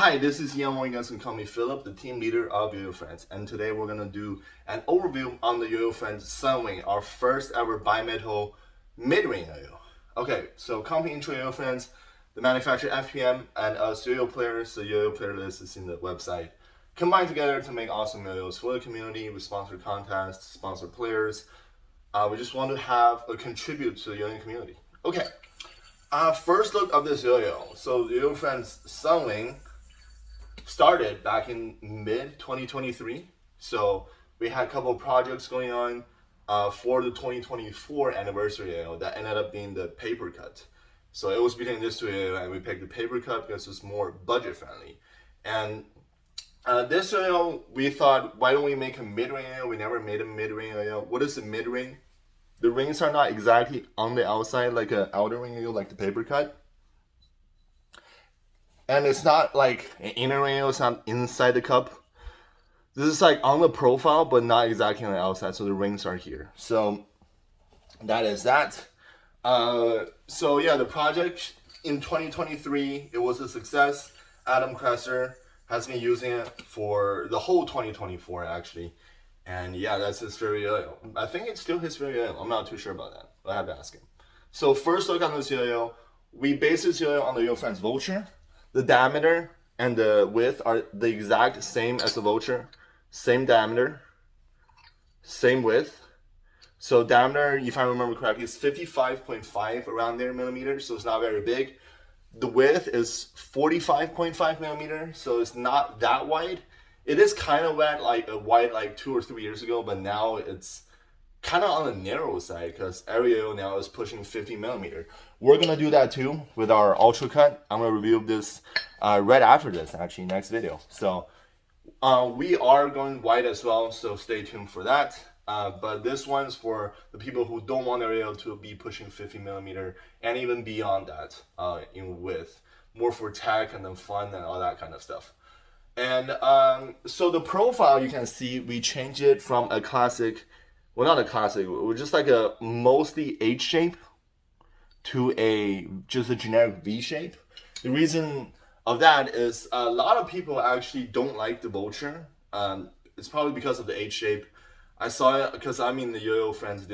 Hi, this is Yoyofriends and Company Philip, the team leader of Yoyofriends, and today we're gonna do an overview on the Yoyofriends Sunwing, our first ever bimetal mid-range yo-yo. Okay, so company intro Yoyofriends, the manufacturer FPM, and us yo-yo players. The yo-yo player list is in the website. Combined together to make awesome yo-yos for the community with sponsored contests, sponsored players. We just want to have a contribute to the yo-yo community. Okay, first look of this yo-yo. So the Yoyofriends Sunwing started back in mid 2023. So we had a couple of projects going on for the 2024 anniversary that ended up being the paper cut. So it was between this two and we picked the paper cut because it's more budget friendly. And this we thought, why don't we make a mid-ring? We never made a mid-ring. What is a mid-ring? The rings are not exactly on the outside like an outer ring, like the paper cut. And it's not like an inner ring, it's not inside the cup. This is like on the profile, but not exactly on the outside. So the rings are here. So that is that. So yeah, the project in 2023, it was a success. Adam Kresser has been using it for the whole 2024 actually. And yeah, that's his favorite yo-yo. I think it's still his favorite yo-yo. I'm not too sure about that. I have to ask him. So first look on this yo-yo. We based this yo-yo on the Yoyofriends Vulture. The diameter and the width are the exact same as the Vulture. Same diameter, same width. So diameter, if I remember correctly, is 55.5 around there millimeters, so it's not very big. The width is 45.5 millimeters, so it's not that wide. It is kind of wide like 2 or 3 years ago, but now it's kind of on the narrow side because Aerial now is pushing 50 millimeter. We're gonna do that too with our ultra cut. I'm gonna review this right after this, actually, next video. So we are going wide as well, so stay tuned for that. But this one's for the people who don't want Aerial to be pushing 50 millimeter and even beyond that in width. More for tech and then fun and all that kind of stuff. And so the profile, you can see we changed it from a classic, well, not a classic, we're just like a mostly H shape to just a generic V shape. The reason of that is a lot of people actually don't like the Vulture. It's probably because of the H shape. I saw it because I'm in the Yoyofriends,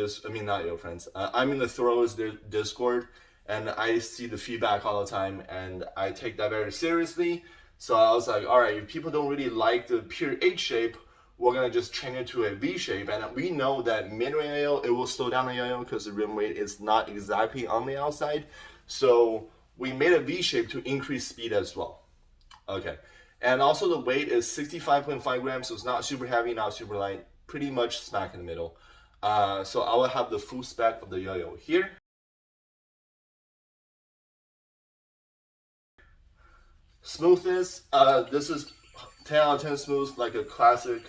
not Yoyofriends, I'm in the Throwers Discord, and I see the feedback all the time, and I take that very seriously. So I was like, all right, if people don't really like the pure H shape, we're gonna just change it to a V shape. And we know that mid-range yo-yo, it will slow down the yo-yo because the rim weight is not exactly on the outside. So we made a V shape to increase speed as well. Okay, and also the weight is 65.5 grams, so it's not super heavy, not super light, pretty much smack in the middle. So I will have the full spec of the yo-yo here. Smoothness, this is 10 out of 10 smooth, like a classic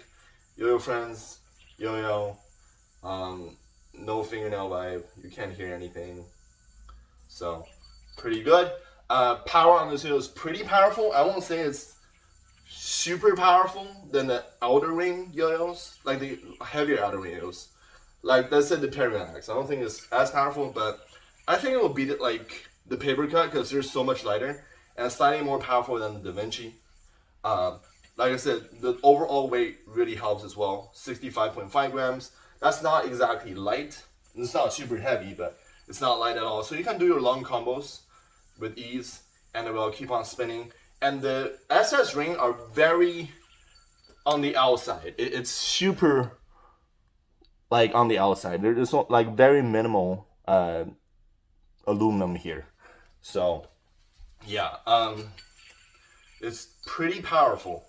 Yoyofriends yo-yo. No fingernail vibe, you can't hear anything. So, pretty good. Power on this yo-yo is pretty powerful. I won't say it's super powerful than the outer ring yo-yos, like the heavier outer ring yo-yos. Like, let's say the Parallax. I don't think it's as powerful, but I think it will beat it like the paper cut because they're so much lighter and slightly more powerful than the Da Vinci. Like I said, the overall weight really helps as well. 65.5 grams. That's not exactly light. It's not super heavy, but it's not light at all. So you can do your long combos with ease, and it will keep on spinning. And the SS ring are very on the outside. It's super like on the outside. There's like very minimal aluminum here. So yeah, it's pretty powerful.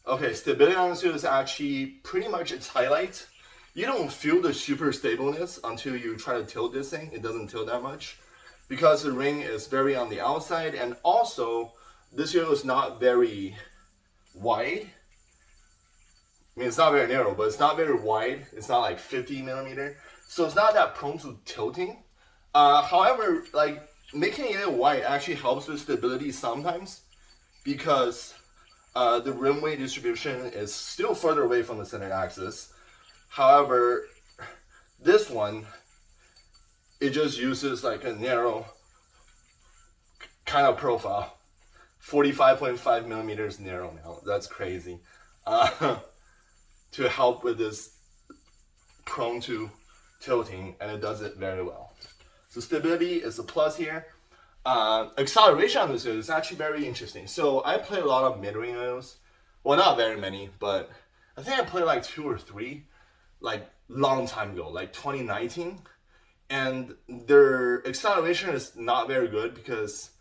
Okay, stability on this is actually pretty much its highlight. You don't feel the super stableness until you try to tilt this thing. It doesn't tilt that much because the ring is very on the outside, and also this yo is not very wide. I mean, it's not very narrow, but it's not very wide. It's not like 50 millimeter, so it's not that prone to tilting. However, like making it wide actually helps with stability sometimes because the rim weight distribution is still further away from the center axis. However, this one, it just uses like a narrow kind of profile 45.5 millimeters narrow now. That's crazy. To help with this prone to tilting, and it does it very well. So stability is a plus here. Acceleration on this is actually very interesting. So I play a lot of mid-range yoyos. Well, not very many, but I think I played like 2 or 3, like long time ago, like 2019. And their acceleration is not very good because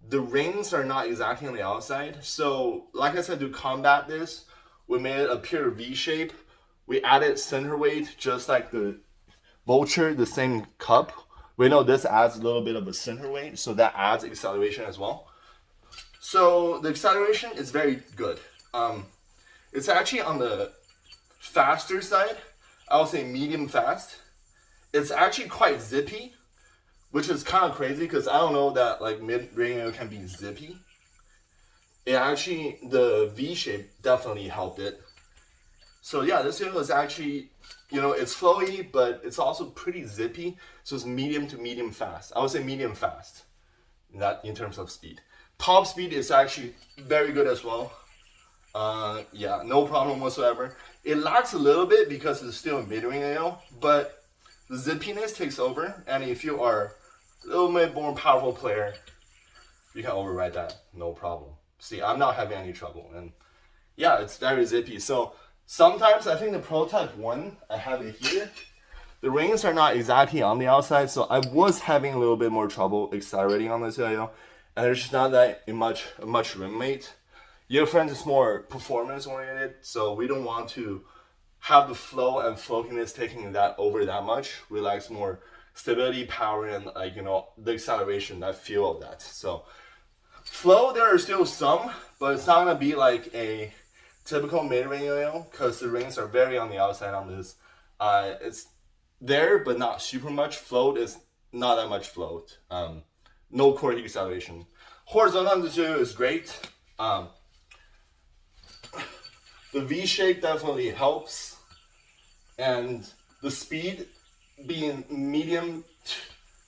the rings are not exactly on the outside. So like I said, to combat this, we made it a pure V shape. We added center weight, just like the Vulture, the same cup. We know this adds a little bit of a center weight, so that adds acceleration as well. So the acceleration is very good. It's actually on the faster side. I would say medium fast. It's actually quite zippy, which is kind of crazy because I don't know that like mid-range can be zippy. It actually, the V shape definitely helped it. So yeah, this yoyo is actually, you know, it's flowy, but it's also pretty zippy. So it's medium to medium fast. I would say medium fast, not in terms of speed. Top speed is actually very good as well. Yeah, no problem whatsoever. It lags a little bit because it's still a mid-range yoyo, but the zippiness takes over, and if you are a little bit more powerful player, you can override that, no problem. See, I'm not having any trouble, and yeah, it's very zippy. So sometimes I think the Prototype 1, I have it here, the rings are not exactly on the outside, so I was having a little bit more trouble accelerating on this yoyo, and there's just not that much rim weight. Yoyofriends is more performance oriented, so we don't want to have the flow and floatiness taking that over that much. We like more stability, power, and like, you know, the acceleration, that feel of that. So flow, there are still some, but it's not gonna be like a typical mid-range yoyo because the rings are very on the outside on this. It's there, but not super much. Float is not that much float. No core heat acceleration. Horizontal on this yoyo is great. The V shape definitely helps, and the speed being medium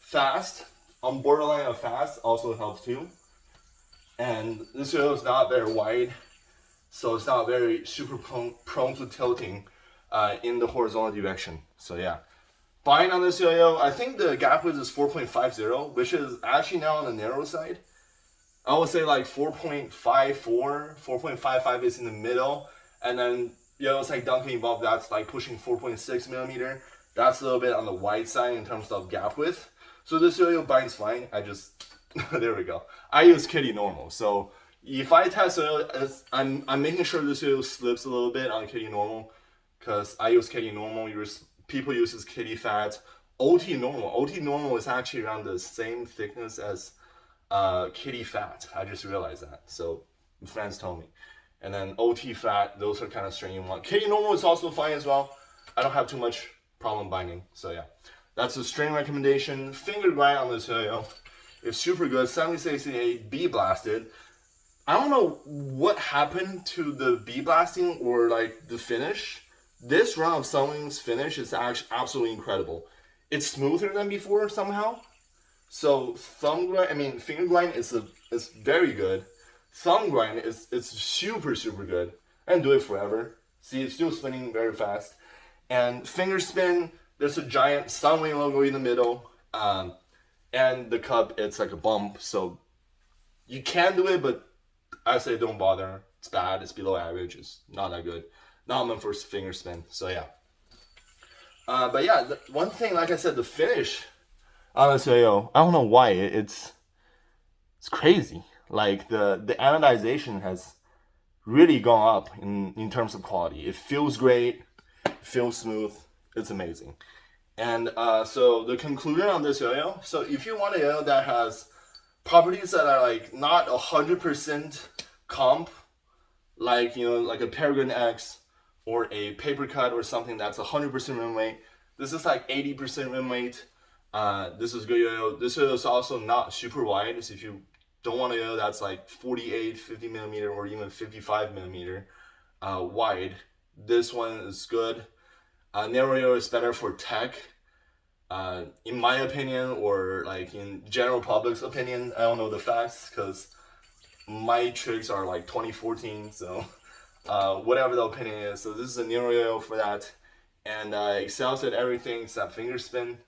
fast, on borderline of fast, also helps too. And this yoyo is not very wide, so it's not very super prone to tilting in the horizontal direction. So yeah, buying on this yoyo, I think the gap width is 4.50, which is actually now on the narrow side. I would say like 4.54, 4.55 is in the middle, and then yoyos like Duncan Evolve, that's like pushing 4.6 millimeter. That's a little bit on the wide side in terms of gap width. So this yoyo binds fine. I just there we go. I use kitty normal. So if I test yoyo, I'm making sure this yoyo slips a little bit on kitty normal, because I use kitty normal. People uses kitty fat. OT normal. OT normal is actually around the same thickness as kitty fat. I just realized that. So friends told me. And then OT fat, those are kind of strain you want. Kitty normal is also fine as well. I don't have too much problem binding. So yeah, that's a strain recommendation. Finger grind on this yoyo. It's super good. 7688 B blasted. I don't know what happened to the B blasting or like the finish. This round of Sunwing's finish is actually absolutely incredible. It's smoother than before somehow. So finger grind is very good. Thumb grind it's super good, and do it forever. See, it's still spinning very fast. And finger spin, there's a giant Sunwing logo in the middle, and the cup, it's like a bump. So you can do it, but I say don't bother. It's bad. It's below average. It's not that good. Not meant for finger spin. So yeah. But yeah, one thing, like I said, the finish. Honestly, I don't know why it's crazy. Like the anodization has really gone up in terms of quality. It feels great, it feels smooth, it's amazing. And so the conclusion on this yoyo, so if you want a yoyo that has properties that are like not 100% comp, like, you know, like a Peregrine X or a paper cut or something that's 100% rim weight, this is like 80% rim weight. This is good yoyo. This yoyo is also not super wide, so if you don't want a yoyo that's like 48, 50 millimeter or even 55 millimeter wide, this one is good. Narrow yoyo is better for tech, in my opinion, or like in general public's opinion. I don't know the facts because my tricks are like 2014, so whatever the opinion is. So this is a new Yoyo for that, and excels at everything except finger spin.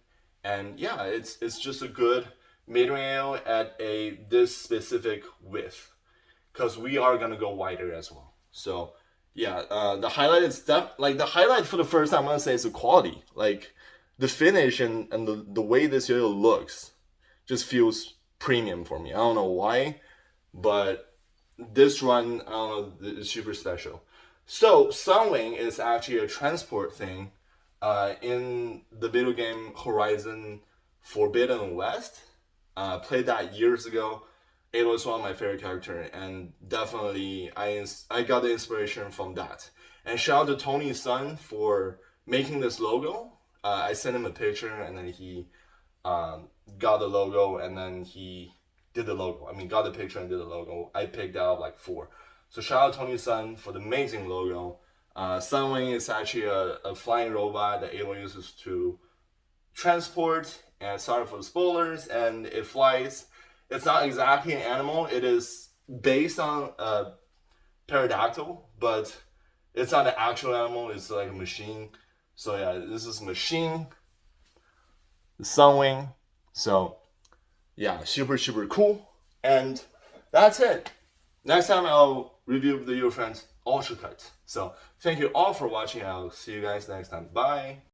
And yeah, it's just a good mid Yoyo at this specific width, because we are gonna go wider as well. So yeah, the highlight is like the highlight for the first time I'm gonna say is the quality, like the finish and the way this Yoyo looks just feels premium for me. I don't know why, but this run, I don't know, is super special. So Sunwing is actually a transport thing in the video game Horizon Forbidden West. Played that years ago. It was one of my favorite characters, and definitely I got the inspiration from that. And shout out to Tony's son for making this logo. I sent him a picture, and then he got the logo, and then he did the logo. I mean, got the picture and did the logo. I picked out like 4. So shout out Tony's son for the amazing logo. Sunwing is actually a flying robot that Alo uses to transport, and sorry for the spoilers, and it flies. It's not exactly an animal. It is based on a pterodactyl, but it's not an actual animal. It's like a machine. So yeah, this is machine, the Sunwing. So yeah, super cool. And that's it. Next time I'll review the Yoyofriends Ultra Cut. So thank you all for watching. I'll see you guys next time. Bye.